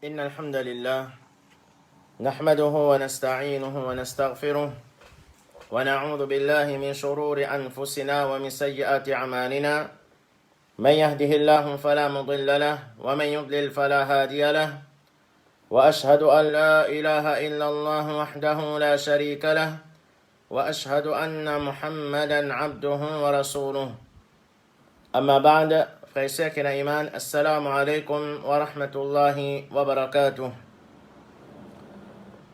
إن الحمد لله نحمده ونستعينه ونستغفره ونعوذ بالله من شرور أنفسنا ومن سيئات أعمالنا من يهده الله فلا مضل له ومن يضلل فلا هادي له وأشهد أن لا إله إلا الله وحده لا شريك له وأشهد أن محمدا عبده ورسوله أما بعد frères et sœurs qui iman, assalamu alaikum wa rahmatullahi wa barakatuh.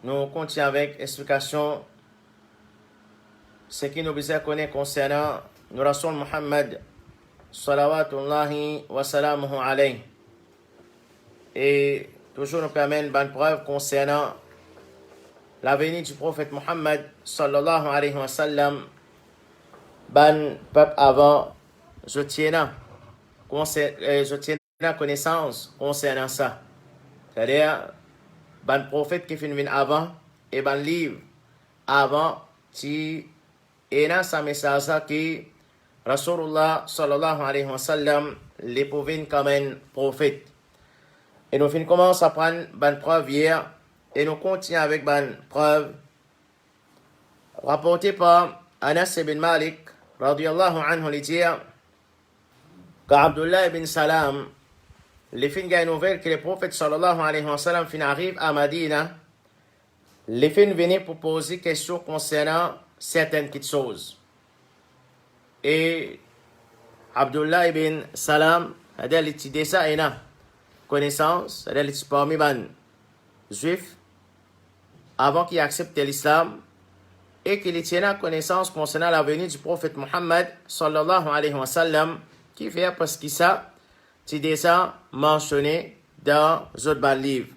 Nous continuons avec explication ce qui nous besoin connaître concernant nous Rasul Muhammad salawatullahi wa salamuhu alayhi. Et toujours nous permet une bonne preuve concernant la venue du prophète Muhammad sallallahu alayhi wa sallam, ban peuple avant, je tiens la connaissance concernant ça. C'est-à-dire, ban prophète qui finit avant et ban livre avant qui est dans sa message qui Rasulullah sallallahu alayhi wa sallam l'éprouve comme un prophète. Et nous commençons à prendre ban preuve hier et nous continuons avec ban preuve rapportée par Anas ibn Malik radiyallahu anhu li dire qu'Abdullah ibn Salam, les fins de nouvelle que le prophète sallallahu alayhi wa sallam fin arrive à Madina, les fins venaient pour poser des questions concernant certaines petites choses. Et Abdullah ibn Salam, c'est-à-dire l'étudier ça et na connaissance, c'est-à-dire l'étudier parmi les juifs, avant qu'ils acceptent l'islam, et qu'il tienne connaissance concernant la venue du prophète Muhammad sallallahu alayhi wa sallam, qui fait parce que ça, c'est déjà mentionné dans d'autres livres.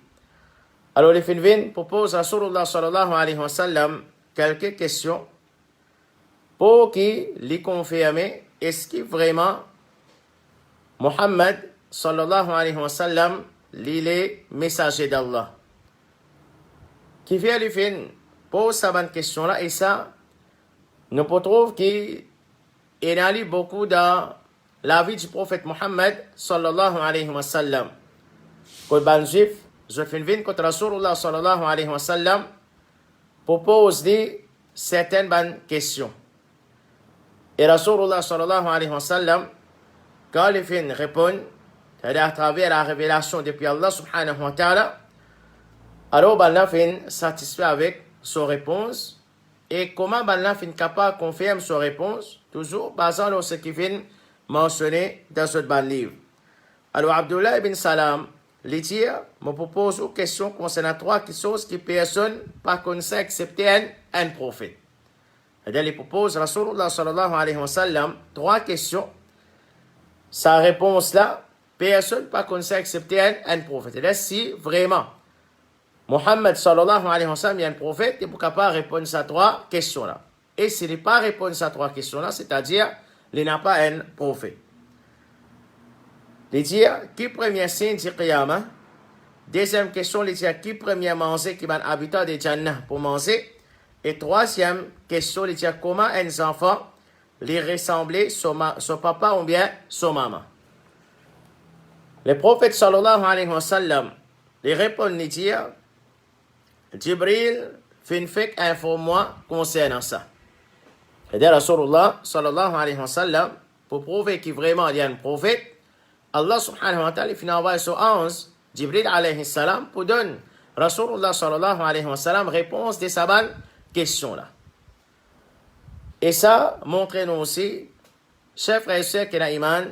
Alors, les Finvin proposent à Rasulullah sallallahu alayhi wa sallam quelques questions pour qu'il les confirme est-ce que vraiment Muhammad sallallahu alayhi wa sallam est messager d'Allah. Qui fait les Finvin pose sa bonne question là et ça, nous peut trouver qu'il y a beaucoup dans la vie du prophète Muhammad sallallahu alayhi wa sallam. Quand ban juif, je fais une contre Rasulullah sallallahu alayhi wa sallam pour poser certaines bonnes questions. Et Rasulullah sallallahu alayhi wa sallam, quand les fins répondent, c'est-à-dire à travers la révélation depuis Allah subhanahu wa ta'ala, alors ban fin satisfait avec sa réponse. Et comment ban fin capable de confirmer sa réponse, toujours basant sur ce qui vient mentionné dans ce ban livre. Alors, Abdullah ibn Salam, les dire, me propose une question concernant trois choses qui personne pas connaissent excepté un prophète. C'est-à-dire, il propose Rasulullah sallallahu alayhi wa sallam trois questions. Sa réponse là, personne pas connaissent excepté un prophète. C'est-à-dire, si vraiment Muhammad sallallahu alayhi wa sallam est un prophète, il est capable de répondre à ces trois questions là. Et s'il n'est pas répondre à ces trois questions là, c'est-à-dire, il n'a pas un prophète. Il dit, qui premier signe du Qiyamah? Deuxième question, il dit, qui premier manger qui va habitant de Jannah pour manger? Et troisième question, il dit, comment un enfant les ressembler son papa ou bien son maman? Le prophète sallallahu alayhi wa sallam, il répond, il dit, Jibril fait informe-moi concernant ça. C'est-à-dire, Rasulullah sallallahu alayhi wa sallam, pour prouver qu'il vraiment il y a un prophète, Allah subhanahu wa ta'ala, il envoie sur 11, Jibril alayhi salam, pour donner Rasulullah sallallahu alayhi wa sallam réponse de sa bonne question là. Et ça montre nous aussi, chers frères et sœurs qui ont iman,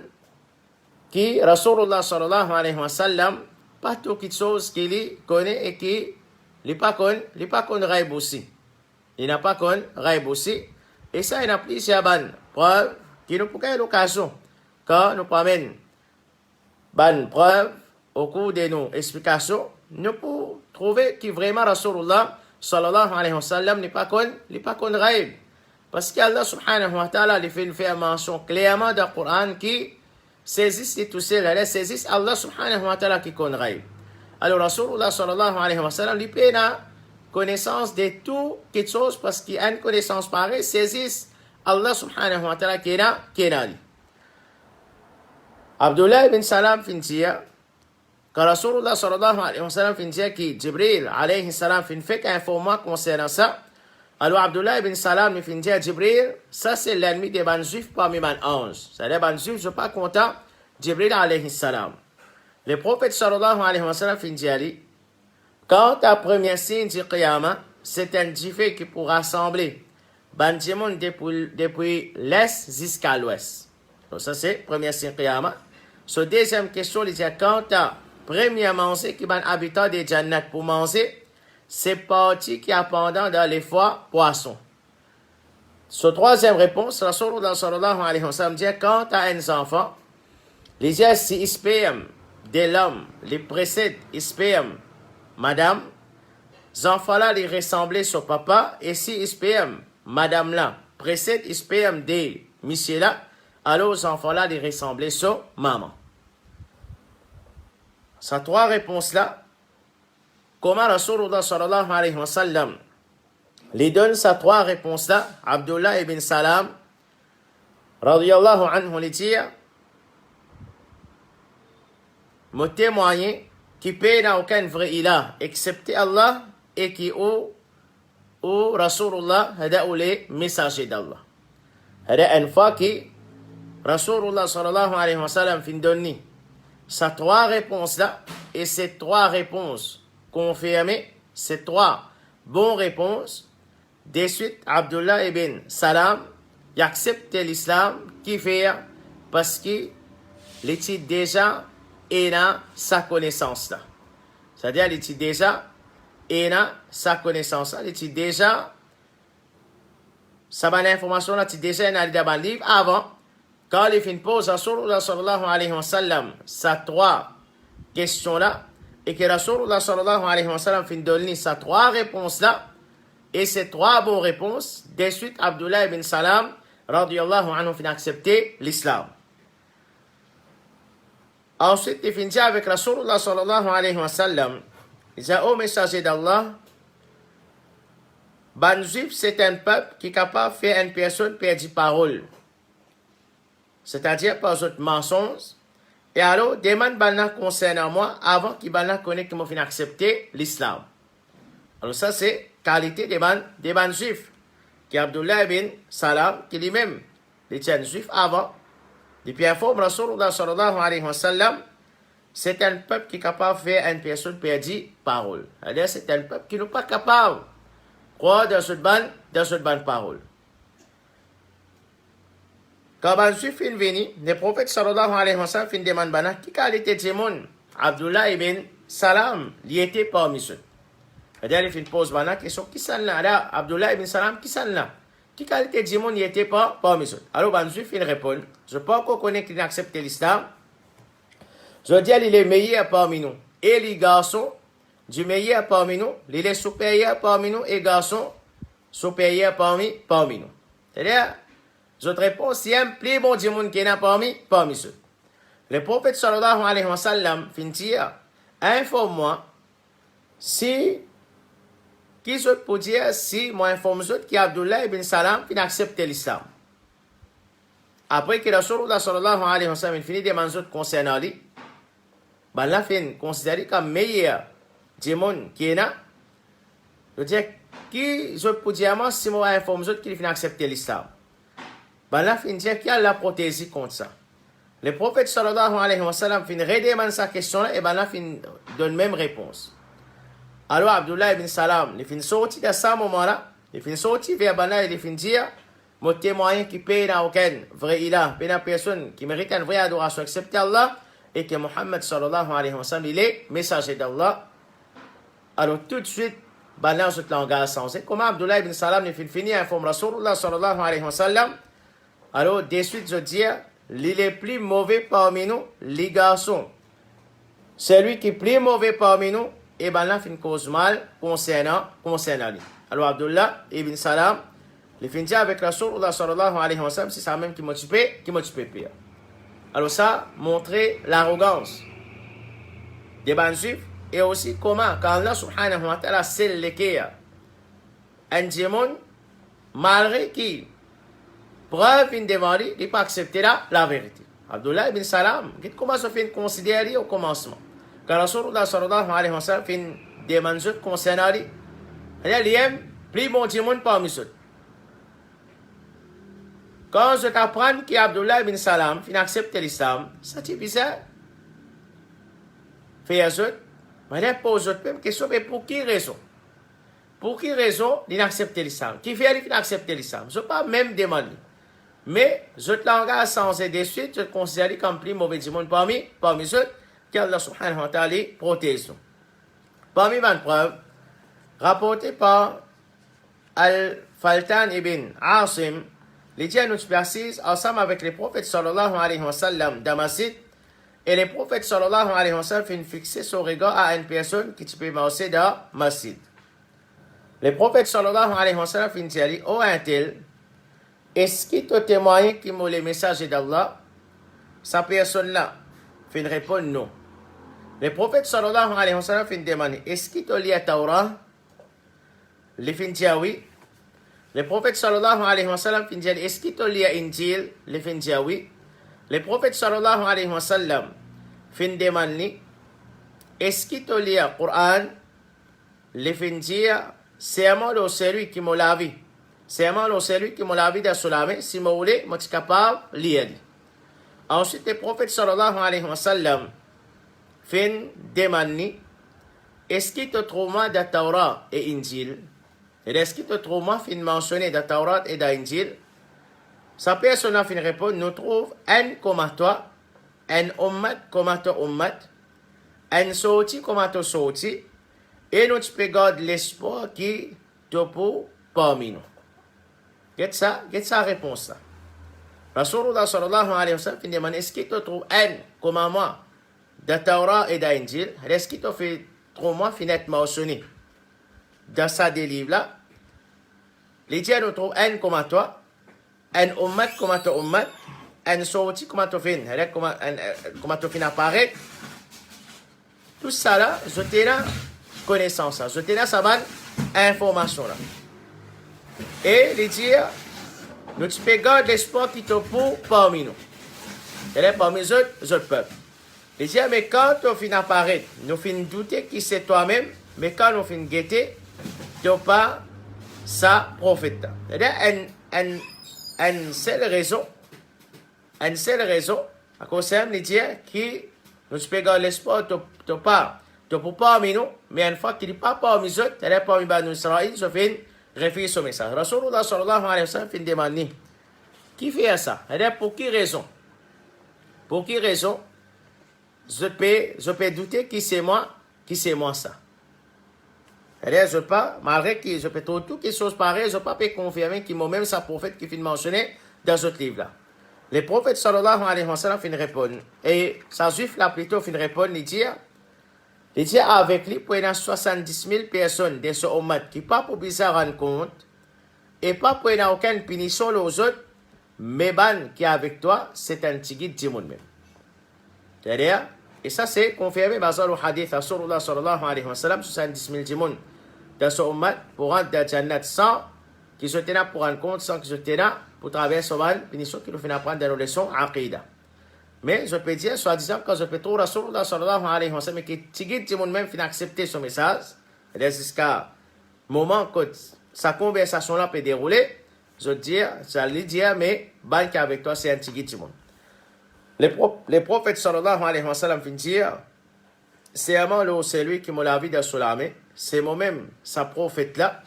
qui Rasulullah sallallahu alayhi wa sallam, pas toutes les choses qu'il connaît et qui n'est pas connu raïb aussi. Il n'a pas connu raïb aussi. Et ça, il y a plusieurs bonnes preuves qui nous pourraient l'occasion quand nous promènent bonnes preuves au cours de nos explications, nous pouvons trouver que vraiment Rasulullah sallallahu alayhi wa sallam n'est pas connu raïb. Parce qu'Allah subhanahu wa ta'ala lui fait une mention clairement dans le Coran qui saisissent tout cela, saisissent Allah subhanahu wa ta'ala qui connu raïb. Alors Rasulullah sallallahu alayhi wa sallam lui fait connaissance de tout quelque chose parce qu'il a une connaissance pareille, saisissent Allah subhanahu wa ta'ala qui est là. Abdullah ibn Salam fin dire, quand Rasulullah sallallahu alayhi wa sallam fin dire que Jibril alayhi salam fin fait qu'informer concernant ça, alors Abdullah ibn Salam lui fin dire Jibril, ça c'est l'ennemi des ban juifs parmi ban anges. C'est-à-dire ban juifs, je ne suis pas content, Jibril alayhi salam. Le prophète sallallahu alayhi wa sallam fin dire, quand ta premier signe du Qiyamah, c'est un jiffé qui pourra rassembler ban monde depuis l'est jusqu'à l'ouest. Donc ça c'est premier signe Qiyamah. So deuxième question, il dit quand ta premier manger qui ban habitant des Jannat pour manger, c'est parti qui a pendant dans les foies poissons. So troisième réponse, Rasulullah sallallahu alayhi wa sallam dit quand tu as un enfant, les gens si sperme de l'homme les précèdent sperme madame, les enfants là les ressemblaient sur papa, et si sperme madame là précède sperme de monsieur là, alors les enfants là les ressemblaient sur maman. Ces trois réponses là, comment Rasulullah sallallahu alayhi wa sallam les donne ces trois réponses là, Abdullah ibn Salam radiyallahu anhu les dit mon témoin qui paie n'a aucun vrai ilah excepté Allah et qui ou Rasulullah hada ou les messagers d'Allah. Hada une fois que Rasulullah sallallahu alayhi wa sallam fin donné ces trois réponses là, et ces trois réponses confirmées, ces trois bonnes réponses, de suite Abdullah ibn Salam il accepte l'islam qui fait parce que il était déjà dans sa connaissance là. C'est-à-dire il était déjà dans sa connaissance là, il était déjà sa bonne information là, il était déjà dans le livre avant. Quand il fin pose Rasulullah sallallahu alayhi wa sallam ces trois questions-là, et que Rasulullah sallallahu alayhi wa sallam fin donner ces trois réponses-là, et ces trois bonnes réponses, de suite Abdullah ibn Salam, radiyallahu anhu, fin accepter l'islam. Ensuite, il fin dit avec Rasulullah sallallahu alayhi wa sallam, il dit au messager d'Allah, ban juif c'est un peuple qui est capable de faire une personne perdre parole. C'est-à-dire par autres mensonges. Et alors, demande balna concernant moi avant qu'il balna connaisse que moi fin accepter l'islam. Alors ça c'est qualité des ban juifs. Qui Abdullah ibn Salam, qui lui-même était un juif avant. Depuis informe Rasulullah sallallahu alayhi wa sallam, c'est un peuple qui est capable de faire une personne perdre parole. C'est-à-dire c'est un peuple qui n'est pas capable de croire dans cette bonne parole. Quand ban juif fin venu, le prophète sallallahu alayhi wa sallam fin demande bana qui qualité de monde Abdullah ibn Salam, il était parmi ceux. C'est-à-dire il fin pose bana question qui s'en là Abdullah ibn Salam qui s'en là. Qui qualité de monde il était pas parmi ceux. Alors ban juif fin répond, je pas qu'on connaît qu'il accepte l'islam. Je dis il est meilleur parmi nous et les garçons du meilleur parmi nous, il est supérieur parmi nous et garçons supérieurs parmi nous. C'est-à-dire votre réponse, c'est un plus bon du monde qui est parmi ceux. Le prophète sallallahu alayhi wa sallam fin dire, informe-moi si, qui je peux dire si moi informe vous qui Abdullah ibn Salam qui accepte l'islam. Après que Rasulullah sallallahu alayhi wa sallam finit de demander concernant lui, ben là fin considéré comme meilleur du monde qui est là. Je veux dire, qui je peux dire moi si moi informe vous qui accepte l'islam. Ben là, fin dire qui a la protégé contre ça. Le prophète sallallahu alayhi wa sallam fin redemande sa question là et ben là fin donne même réponse. Alors Abdullah ibn Salam, il fin sorti de ce moment-là, il fin sorti vers ben là et il fin dire mon témoin qui paye n'a aucun vrai ilah, paye n'a personne qui mérite une vraie adoration excepté Allah et que Muhammad sallallahu alayhi wa sallam il est messager d'Allah. Alors tout de suite ben là ce langage sensé. Comment Abdullah ibn Salam il fin fini informe Rasulullah sallallahu alayhi wa sallam. Alors, de suite, je dis, il est plus mauvais parmi nous, les garçons. Celui qui est plus mauvais parmi nous, et ben là, il fait une cause mal concernant lui. Alors, Abdullah ibn Salam, il finit avec Rasulullah sallallahu alayhi wa sallam, c'est ça même qui motive pire. Alors, ça montrait l'arrogance des ban juifs et aussi comment, quand Allah subhanahu wa ta'ala s'est léqué un démon, malgré qu'il preuve in devant lui, il n'a pas accepté la vérité. Abdullah ibn Salam, comment se fait considérer au commencement? Quand Rasulullah sallallahu alayhi wa sallam fin demande concernant lui, il aime plus bon du monde parmi eux. Quand je t'apprends qu'Abdullah ibn Salam fin accepte l'islam, ça c'est bizarre. Fait à eux, mais pose même question, mais pour qui raison? Pour qui raison il accepte l'islam? Qui fait qu'il accepte l'islam? Je ne pas même demander. Mais je te l'engage sans et de suite, je te considère comme plus mauvais du monde parmi eux, qu'Allah subhanahu wa ta'ala protège nous. Parmi les preuves, rapportées par Al-Faltan ibn Asim, les dieux nous précisent, ensemble avec les prophètes sallallahu alayhi wa sallam dans Masjid, et les prophètes sallallahu alayhi wa sallam finissent fixer son regard à une personne qui peut marcher dans Masjid. Les prophètes sallallahu alayhi wa sallam finissent dire, oh un tel, est-ce qu'il te témoigne qui m'a le message d'Allah? Sa personne-là fin répondre non. Les prophètes sallallahu alayhi wa sallam fin demander, est-ce qu'il te lit la Torah? Les fin dire oui. Les prophètes sallallahu alayhi wa sallam fin dire, est-ce qu'il te lit l'Injil? Les fin dire oui. Les prophètes sallallahu alayhi wa sallam fin demander, est-ce qu'il te lit le Coran? Les fin dire, c'est moi celui qui m'a la vie. C'est moi celui qui m'a la vie de Solamé. Si vous voulez, je suis capable de lire. Ensuite, les prophètes sallallahu alayhi wa sallam fin demander, est-ce qu'il te trouve de Torah et Injil? Est-ce qu'il te trouve fin mentionné de Torah et d'Injil? Sa personne a fin répondre, nous trouve un comme toi, un ummat comme toi ummat, un sorti comme toi sorti, et nous te garde l'espoir qui te pour parmi nous. Get ça réponse là. Rasulullah sallallahu alayhi wa sallam fin demande, est-ce qu'il te trouve un comme moi de Torah et d'Injil? Est-ce qu'il te fait trop moi finette mentionné dans ça des livres là? Les dieux nous trouvent un comme toi, un ummat comme toi ummat, un sorti comme toi fin, comme toi fin apparaît. Tout ça là, je t'ai là connaissance là, je t'ai là ça bonne information là. Et les dieux, nous te garder l'espoir qui te pour parmi nous. Et là, parmi eux, autres peuples. Les dieux, mais quand tu finis apparaître, nous finissons douter qui c'est toi-même, mais quand nous finissons guetter, tu n'as pas sa prophète. C'est-à-dire, une seule raison, à cause de les dieux qui nous te garder l'espoir, tu pas pour parmi nous, mais une fois qu'il n'est pas parmi eux, c'est-à-dire parmi Banu Israël, je finis réfléchir sur message. Rasulullah sallallahu alayhi wa sallam fin demande, qui fait ça? C'est-à-dire, pour qui raison? Pour qui raison? Je peux douter qui c'est moi ça. C'est-à-dire, je pas, malgré que je peux tout quelque chose pareil, je ne peux pas confirmer qu'il m'a même sa prophète qui finit mentionné dans ce livre-là. Les prophètes sallallahu alayhi wa sallam fin répondre. Et sa juif là plutôt fin répondre, il dit avec lui pour 70 000 personnes de ce ummat qui pas pour bizarre rendre compte et pas pour aucune punition aux autres, mais ban qui est avec toi, c'est un tigit du monde même. C'est-à-dire, et ça c'est confirmé par le hadith à Rasulullah sallallahu alayhi wa sallam, 70 000 du monde de ce ummat pour rentrer dans le Jannat sans qu'ils se tiennent pour rendre compte, sans qu'ils se tiennent pour traverser la punition qui nous fait apprendre dans nos leçons aqidah. Mais je peux dire, soi-disant, quand je peux trouver Rasulullah sallallahu alayhi wa sallam, qui tigit du monde même fin accepter son message, et jusqu'à moment que sa conversation-là peut dérouler, je dis, j'allais dire, mais ban qui avec toi, c'est un tigit du monde. Les prophètes sallallahu alayhi wa sallam fin dire, c'est lui qui m'a la vie de Solamé, c'est moi-même, sa prophète-là,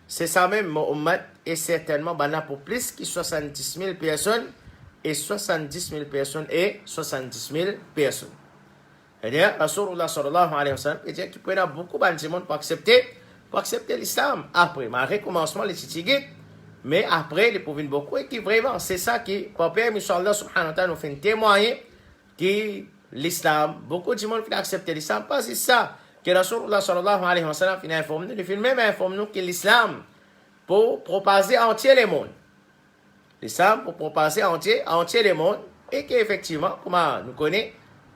c'est ça même mon ummat, et certainement, ben pour plus que 70 000 personnes, et 70 000 personnes et 70 000 personnes. C'est-à-dire, Rasulullah sallallahu alayhi wa sallam, il dit qu'il peut y avoir beaucoup de monde pour accepter l'islam. Après, malgré le commencement, les titigit, mais après, ils peuvent beaucoup, et qui vraiment, c'est ça qui, Papa, Inch'Allah subhanahu wa ta'ala, nous fait témoigner que l'islam, beaucoup de monde qui acceptent l'islam, pas c'est ça, que Rasulullah sallallahu alayhi wa sallam, il informe nous, il fait même informe nous que l'islam, pour propager entier le monde. L'islam pour propager entier le monde et qu'effectivement, comme nous connaissons,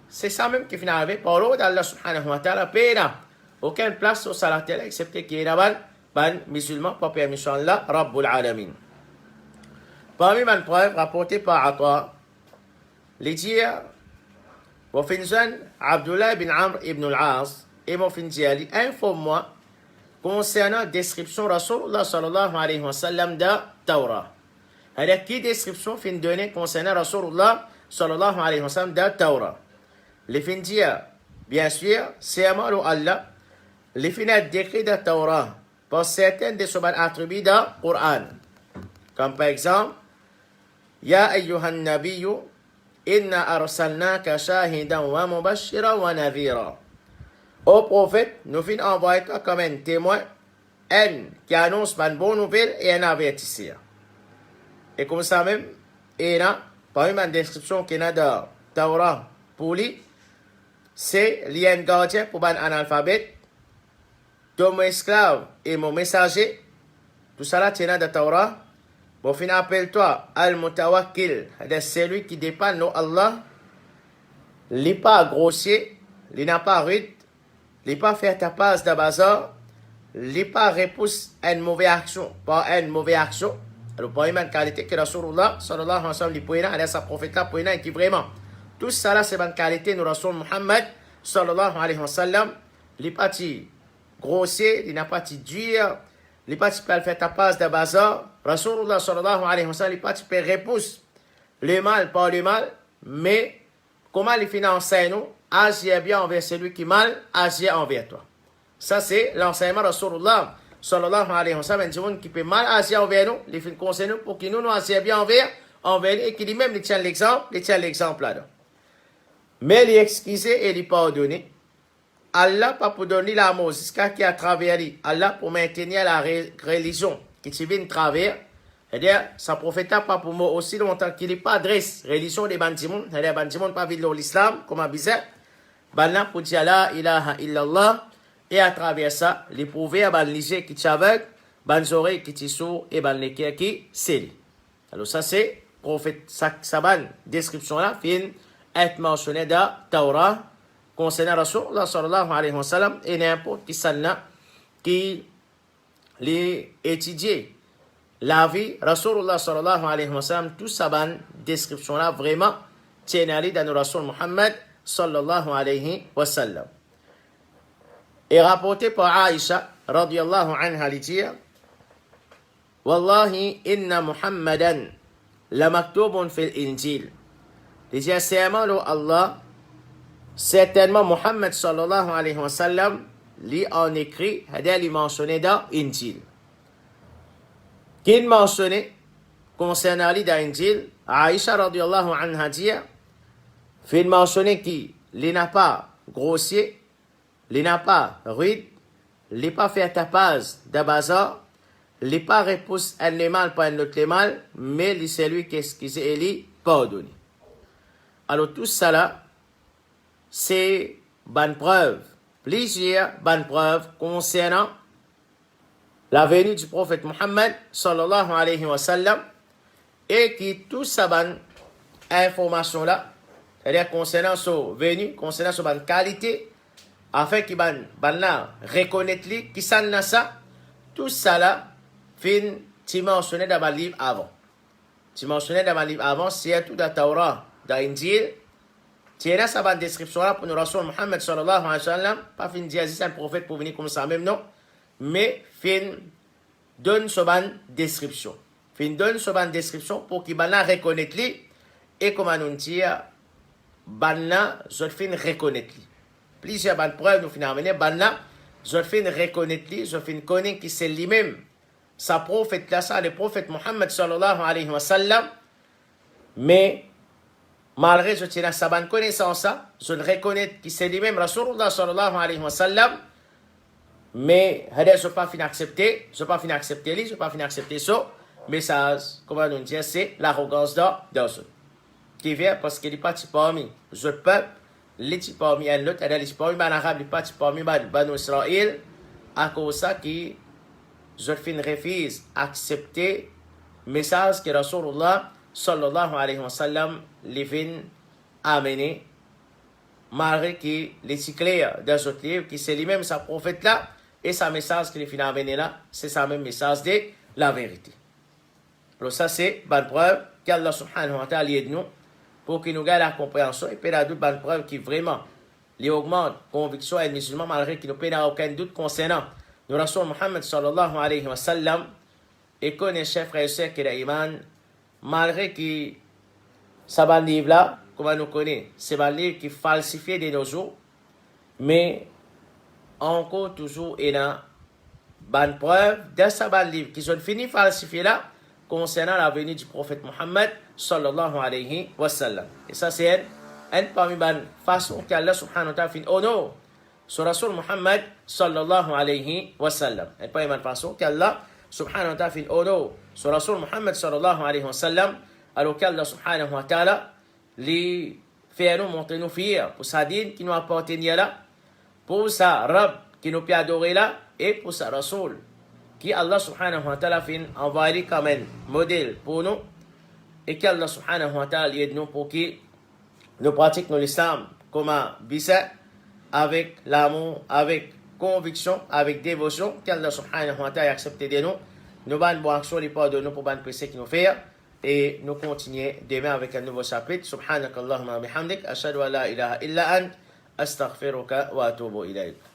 c'est ça même qui finit avec par l'ordre d'Allah subhanahu wa ta'ala, pena aucune place sur la terre excepté qu'il y ait là-bas, ban musulman, pas permis Allah, Rabbul Alamin. Parmi les preuves rapportées par Atta, les dire Mon fin Abdullah ibn Amr ibn al-As et mon fin Ali, informe-moi concernant la description Rasulullah sallallahu alayhi wa sallam de Torah. Alors, qui description fin donner concernant Rasulullah sallallahu alayhi wa sallam de Torah? Les fin dire, bien sûr, c'est amal Allah, les fin décrit de Torah par certains de ses attributs de Coran. Comme par exemple, Ya ayyuhan nabiyyu, inna arsalnaka shahidan wa mubashiran wa nadhira. Ô prophète, nous fin envoyer toi comme un témoin, un qui annonce une bonne nouvelle et un avertisseur. Et comme ça même, il y a parmi la description qu'il y a de Torah pour lui, c'est lien gardien pour un analphabète, mon esclave et mon messager. Tout ça là, tu as de Torah. Bon, fin appelle-toi Al-Mutawakkil, c'est celui qui dépend de Allah. Il n'est pas grossier, il n'a pas rude, il n'est pas fait ta passe de bazar, il n'est pas repousse une mauvaise action par une mauvaise action. Alors, pour une qualité que Rasulullah sallallahu alayhi wa sallam, il sa prophète là, pour une qui vraiment. Tout ça là, c'est une qualité de Rasul Muhammad sallallahu alayhi wa sallam. Il n'est pas grossier, il n'a pas dur. Les partis peuvent faire ta passe de bazar. Rasulullah sallallahu alayhi wa sallam, les partis peuvent repousser le mal par le mal, mais comment les finances nous, agir bien envers celui qui mal, agir envers toi. Ça, c'est l'enseignement de Rasulullah sallallahu alayhi wa sallam. Un qui peut mal agir envers nous, les fins conseillent nous pour qu'ils nous agissent bien envers lui, et qu'il même tient l'exemple là-dedans. Mais les excuser et les pardonner. Allah pas pour donner la Moses qui a traversé. Allah pour maintenir la religion qui te vient de travers. C'est-à-dire, ça prophète pas pour moi aussi longtemps qu'il n'est pas adresse religion des bandimons. C'est-à-dire, bandimons pas vivre l'islam, comme Abizet. Banna pour dire la ilaha illallah. Et à travers ça, les prouver à ban lisé qui t'aveugle, ban oreilles qui t'sourd et ban les cœurs qui scellent. Alors ça c'est prophète, ça ban description là, fin être mentionné dans Torah. Concernant Rasulullah sallallahu alayhi wa sallam et n'importe qui s'en qui les étudier la vie Rasulullah sallallahu alayhi wa sallam, tout ça ban description là vraiment tient à dans le Rasul Muhammad sallallahu alayhi wa sallam. Et rapporté par Aïcha radiyallahu anha li dire Wallahi inna Muhammadan la maktubun fil injil. Les enseignements de Allah certainement, Muhammad sallallahu alayhi wa sallam, lui en écrit, il mentionné dans Injil. Qui mentionné concernant lui dans Injil, Aïcha radiyallahu anha dit, il mentionné qui, il n'a pas grossier, il n'a pas rude, il n'a pas fait tapage de bazar, il n'a pas repousse un mal par un autre mal, mais c'est lui qui excuse et lui pardonne. Alors tout ça là, c'est bonne preuve, plusieurs bonnes preuves concernant la venue du prophète Muhammad sallallahu alayhi wa sallam et qui tout ça bonne information là, c'est-à-dire concernant son venue, concernant son bonne qualité, afin qu'il ban là reconnaître lui, qui s'en ça, tout ça là, fin tu mentionnais dans le livre avant. Tu mentionnais dans le livre avant, c'est tout dans Torah, dans Injil. Tiens, ça va description là pour nous Rasul Muhammad sallallahu alayhi wa sallam, pas fin dire c'est un prophète pour venir comme ça même non, mais fin donne ce ban description. Fin donne ce ban description pour qu'il ban reconnaître lui et comme on dit ban là je fin reconnaître lui. Plusieurs ban preuves nous fin amener ban là je fin reconnaître lui, je fin connaître qui c'est lui-même sa prophète là ça le prophète Muhammad sallallahu alayhi wa sallam, mais malgré je tiens à sa bonne connaissance, je le reconnais qui c'est lui-même Rasulullah sallallahu alayhi wa sallam, mais je ne peux pas accepter, je ne peux pas accepter lui, je ne peux pas accepter ça, mais ça, comment on dit, c'est l'arrogance de ce qui vient parce qu'il n'est pas parmi je peuple, il est parmi un autre, il est parmi en arabe, il n'est pas parmi Banu Israël, à cause de ça qui je refuse accepter le message que Rasulullah sallallahu alayhi wa sallam les vient amener malgré qu'il est clair dans ce livre qui c'est lui-même sa prophète là et sa message qu'il vient amener là c'est sa même message de la vérité. Alors ça c'est bonne preuve qu'Allah subhanahu wa ta'ala aide nous pour qu'il nous garde la compréhension et puis la doute bonne preuve qui vraiment les augmente conviction et musulman malgré qu'il nous n'a aucun doute concernant nous Rasul Muhammad sallallahu alayhi wa sallam et connaît chef frère et sœur qui est iman malgré que ça va livre là comme nous connaît c'est un livre qui falsifie de nos jours mais encore toujours il y a bonne preuve de ce livre qui sont fini falsifié là concernant la venue du prophète Muhammad sallallahu alayhi wa sallam. Et ça c'est un parmi les façons qu'Allah subhanahu wa ta'ala fait honneur sur Rasul Muhammad sallallahu alayhi wa sallam. Un parmi les façons qu'Allah subhanahu wa ta'ala fait honneur sur Rasul Muhammad sallallahu alayhi wa sallam alors qu'Allah subhanahu wa ta'ala lui fait nous montrer nous fiers pour sa dîne qui nous appartient là, pour sa Rab qui nous peut adorer là et pour sa Rasul qui Allah subhanahu wa ta'ala fait envoyer comme un modèle pour nous et qu'Allah subhanahu wa ta'ala aide nous pour que nous pratiquions l'islam comme un bisa avec l'amour, avec conviction, avec dévotion qu'Allah subhanahu wa ta'ala accepte de nous. Nous allons voir action les pas de nous pour ban péché qui nous fait et nous continuer demain avec un nouveau chapitre. Subhanakallahumma bihamdik ashhadu an la ilaha illa ant astaghfiruka wa atubu ilayk.